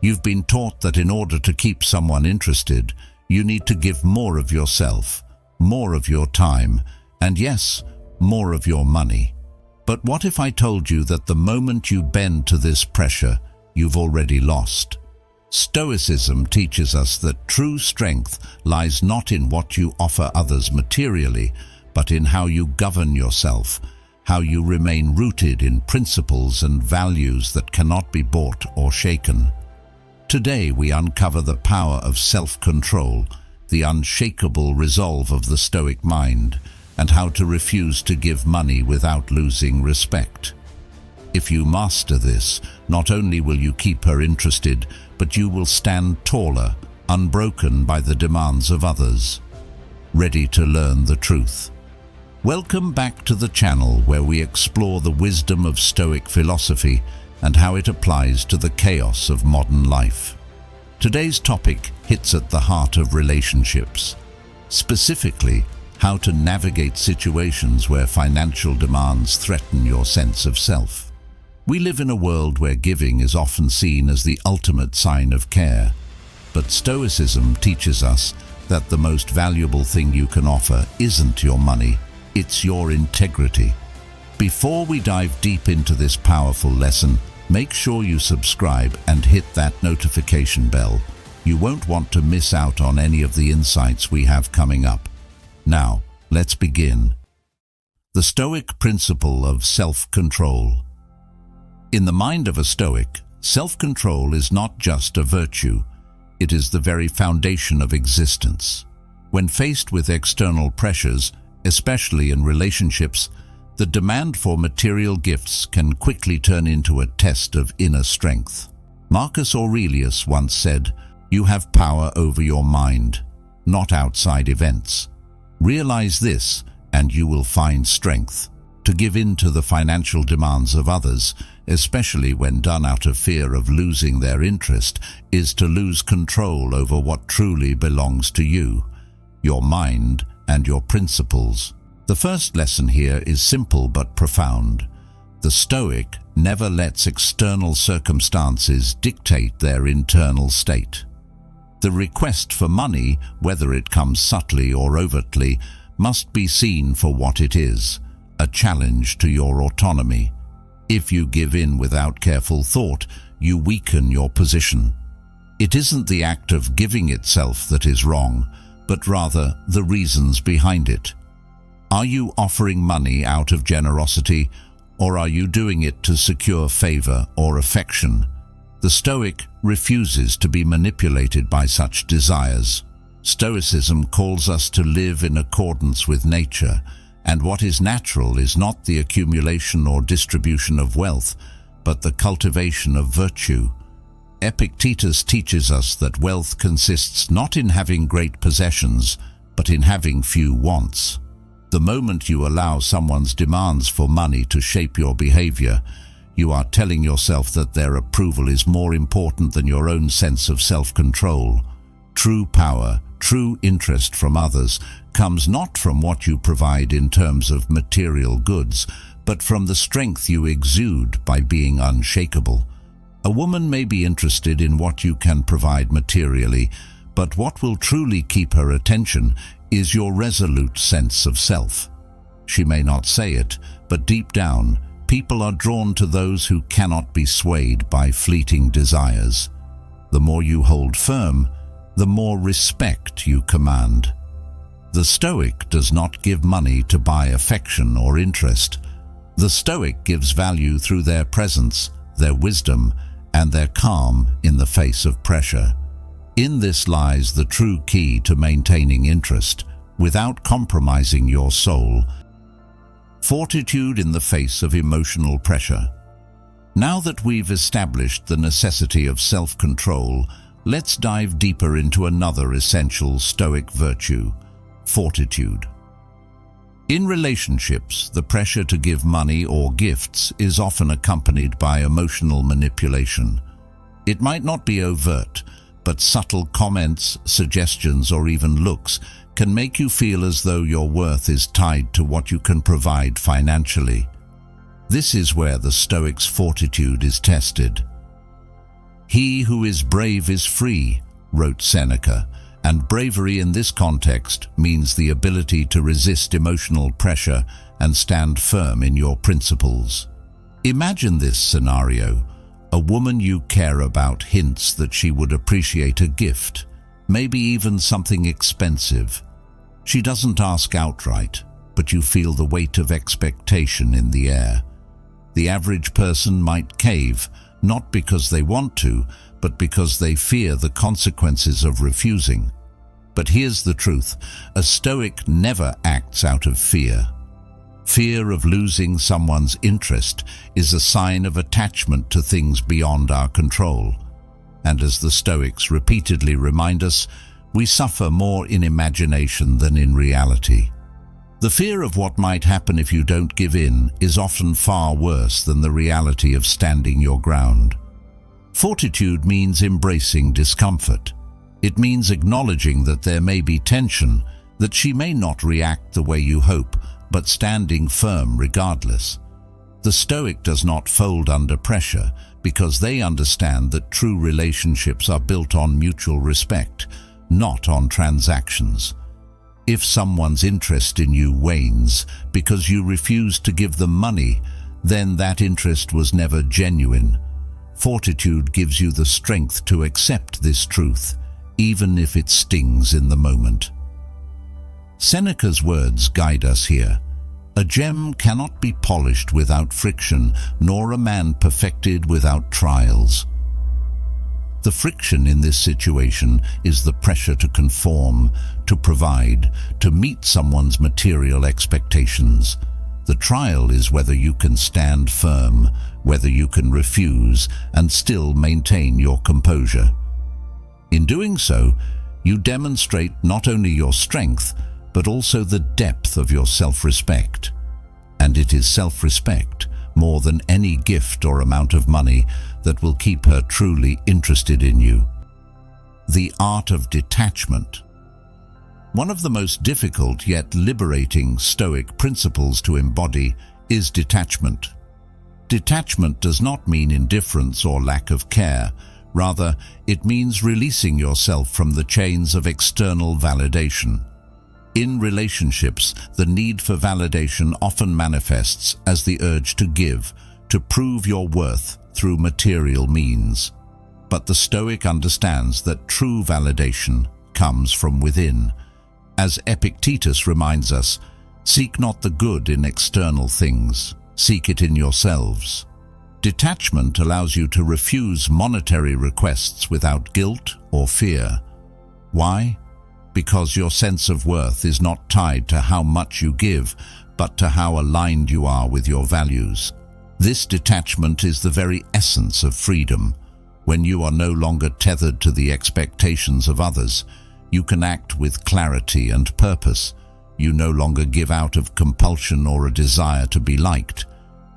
You've been taught that in order to keep someone interested, you need to give more of yourself, more of your time, and yes, more of your money. But what if I told you that the moment you bend to this pressure, you've already lost? Stoicism teaches us that true strength lies not in what you offer others materially, but in how you govern yourself, how you remain rooted in principles and values that cannot be bought or shaken. Today we uncover the power of self-control, the unshakable resolve of the Stoic mind, and how to refuse to give money without losing respect. If you master this, not only will you keep her interested, but you will stand taller, unbroken by the demands of others. Ready to learn the truth? Welcome back to the channel where we explore the wisdom of Stoic philosophy and how it applies to the chaos of modern life. Today's topic hits at the heart of relationships, specifically how to navigate situations where financial demands threaten your sense of self. We live in a world where giving is often seen as the ultimate sign of care, but Stoicism teaches us that the most valuable thing you can offer isn't your money, it's your integrity. Before we dive deep into this powerful lesson, make sure you subscribe and hit that notification bell. You won't want to miss out on any of the insights we have coming up. Now, let's begin. The Stoic principle of self-control. In the mind of a Stoic, self-control is not just a virtue, it is the very foundation of existence. When faced with external pressures, especially in relationships, the demand for material gifts can quickly turn into a test of inner strength. Marcus Aurelius once said, "You have power over your mind, not outside events." Realize this, and you will find strength. To give in to the financial demands of others, especially when done out of fear of losing their interest, is to lose control over what truly belongs to you, your mind and your principles. The first lesson here is simple but profound. The Stoic never lets external circumstances dictate their internal state. The request for money, whether it comes subtly or overtly, must be seen for what it is, a challenge to your autonomy. If you give in without careful thought, you weaken your position. It isn't the act of giving itself that is wrong, but rather the reasons behind it. Are you offering money out of generosity, or are you doing it to secure favor or affection? The Stoic refuses to be manipulated by such desires. Stoicism calls us to live in accordance with nature, and what is natural is not the accumulation or distribution of wealth, but the cultivation of virtue. Epictetus teaches us that wealth consists not in having great possessions, but in having few wants. The moment you allow someone's demands for money to shape your behavior, you are telling yourself that their approval is more important than your own sense of self-control. True power, true interest from others, comes not from what you provide in terms of material goods, but from the strength you exude by being unshakable. A woman may be interested in what you can provide materially, but what will truly keep her attention is your resolute sense of self. She may not say it, but deep down, people are drawn to those who cannot be swayed by fleeting desires. The more you hold firm, the more respect you command. The Stoic does not give money to buy affection or interest. The Stoic gives value through their presence, their wisdom, and their calm in the face of pressure. In this lies the true key to maintaining interest without compromising your soul. Fortitude in the face of emotional pressure. Now that we've established the necessity of self-control, let's dive deeper into another essential Stoic virtue, fortitude. In relationships, the pressure to give money or gifts is often accompanied by emotional manipulation. It might not be overt, but subtle comments, suggestions, or even looks can make you feel as though your worth is tied to what you can provide financially. This is where the Stoic's fortitude is tested. "He who is brave is free," wrote Seneca, and bravery in this context means the ability to resist emotional pressure and stand firm in your principles. Imagine this scenario. A woman you care about hints that she would appreciate a gift, maybe even something expensive. She doesn't ask outright, but you feel the weight of expectation in the air. The average person might cave, not because they want to, but because they fear the consequences of refusing. But here's the truth: a Stoic never acts out of fear. Fear of losing someone's interest is a sign of attachment to things beyond our control. And as the Stoics repeatedly remind us, we suffer more in imagination than in reality. The fear of what might happen if you don't give in is often far worse than the reality of standing your ground. Fortitude means embracing discomfort. It means acknowledging that there may be tension, that she may not react the way you hope, but standing firm regardless. The Stoic does not fold under pressure because they understand that true relationships are built on mutual respect, not on transactions. If someone's interest in you wanes because you refuse to give them money, then that interest was never genuine. Fortitude gives you the strength to accept this truth, even if it stings in the moment. Seneca's words guide us here. A gem cannot be polished without friction, nor a man perfected without trials. The friction in this situation is the pressure to conform, to provide, to meet someone's material expectations. The trial is whether you can stand firm, whether you can refuse and still maintain your composure. In doing so, you demonstrate not only your strength, but also the depth of your self-respect. And it is self-respect, more than any gift or amount of money, that will keep her truly interested in you. The Art of Detachment. One of the most difficult yet liberating Stoic principles to embody is detachment. Detachment does not mean indifference or lack of care. Rather, it means releasing yourself from the chains of external validation. In relationships, the need for validation often manifests as the urge to give, to prove your worth through material means. But the Stoic understands that true validation comes from within. As Epictetus reminds us, seek not the good in external things, seek it in yourselves. Detachment allows you to refuse monetary requests without guilt or fear. Why? Because your sense of worth is not tied to how much you give, but to how aligned you are with your values. This detachment is the very essence of freedom. When you are no longer tethered to the expectations of others, you can act with clarity and purpose. You no longer give out of compulsion or a desire to be liked.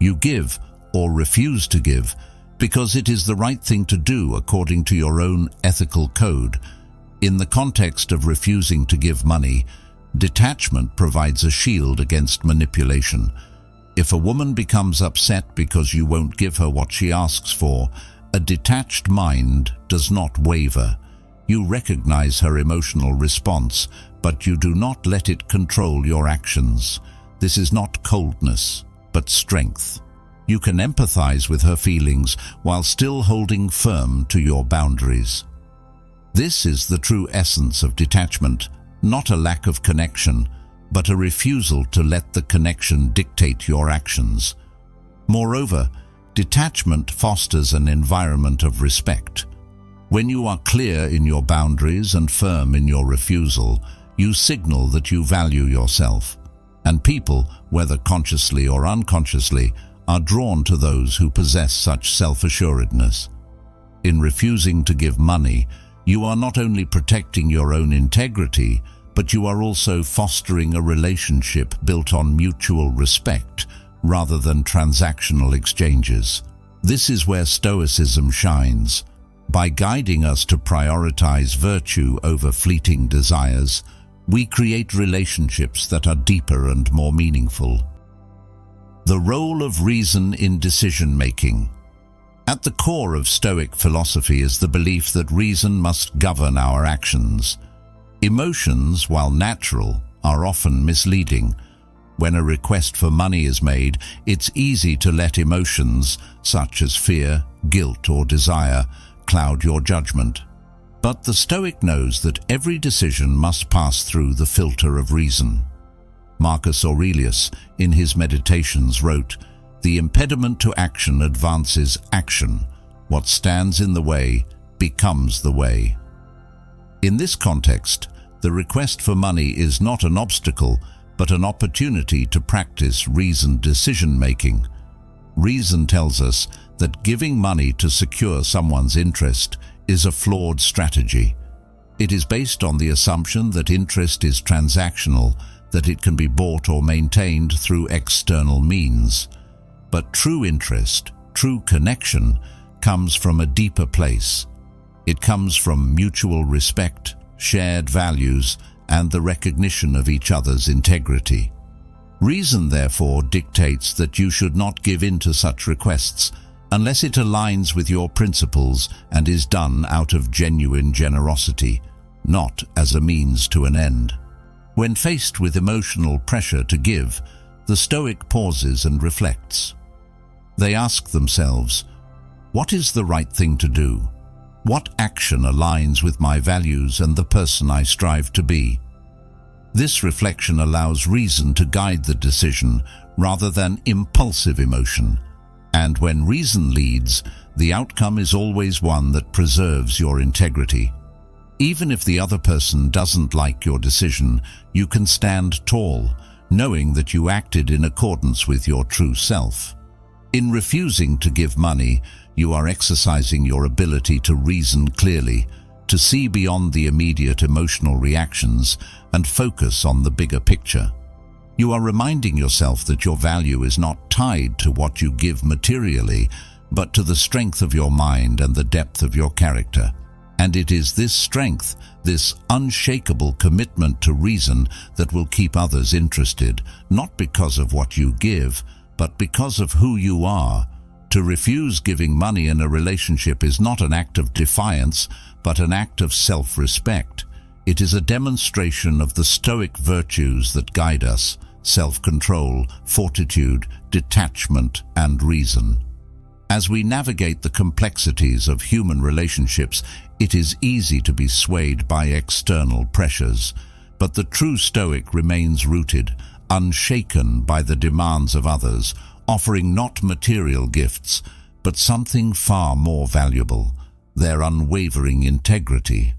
You give, or refuse to give, because it is the right thing to do according to your own ethical code. In the context of refusing to give money, detachment provides a shield against manipulation. If a woman becomes upset because you won't give her what she asks for, a detached mind does not waver. You recognize her emotional response, but you do not let it control your actions. This is not coldness, but strength. You can empathize with her feelings while still holding firm to your boundaries. This is the true essence of detachment, not a lack of connection, but a refusal to let the connection dictate your actions. Moreover, detachment fosters an environment of respect. When you are clear in your boundaries and firm in your refusal, you signal that you value yourself. And people, whether consciously or unconsciously, are drawn to those who possess such self-assuredness. In refusing to give money, you are not only protecting your own integrity, but you are also fostering a relationship built on mutual respect rather than transactional exchanges. This is where Stoicism shines. By guiding us to prioritize virtue over fleeting desires, we create relationships that are deeper and more meaningful. The role of reason in decision-making. At the core of Stoic philosophy is the belief that reason must govern our actions. Emotions, while natural, are often misleading. When a request for money is made, it's easy to let emotions, such as fear, guilt, or desire, cloud your judgment. But the Stoic knows that every decision must pass through the filter of reason. Marcus Aurelius, in his Meditations, wrote, "The impediment to action advances action. What stands in the way becomes the way." In this context, the request for money is not an obstacle, but an opportunity to practice reasoned decision-making. Reason tells us that giving money to secure someone's interest is a flawed strategy. It is based on the assumption that interest is transactional, that it can be bought or maintained through external means. But true interest, true connection, comes from a deeper place. It comes from mutual respect, shared values, and the recognition of each other's integrity. Reason, therefore, dictates that you should not give in to such requests unless it aligns with your principles and is done out of genuine generosity, not as a means to an end. When faced with emotional pressure to give, the Stoic pauses and reflects. They ask themselves, what is the right thing to do? What action aligns with my values and the person I strive to be? This reflection allows reason to guide the decision rather than impulsive emotion. And when reason leads, the outcome is always one that preserves your integrity. Even if the other person doesn't like your decision, you can stand tall, knowing that you acted in accordance with your true self. In refusing to give money, you are exercising your ability to reason clearly, to see beyond the immediate emotional reactions and focus on the bigger picture. You are reminding yourself that your value is not tied to what you give materially, but to the strength of your mind and the depth of your character. And it is this strength, this unshakable commitment to reason, that will keep others interested, not because of what you give, but because of who you are. To refuse giving money in a relationship is not an act of defiance, but an act of self-respect. It is a demonstration of the Stoic virtues that guide us: self-control, fortitude, detachment, and reason. As we navigate the complexities of human relationships, it is easy to be swayed by external pressures, but the true Stoic remains rooted, unshaken by the demands of others, offering not material gifts, but something far more valuable: their unwavering integrity.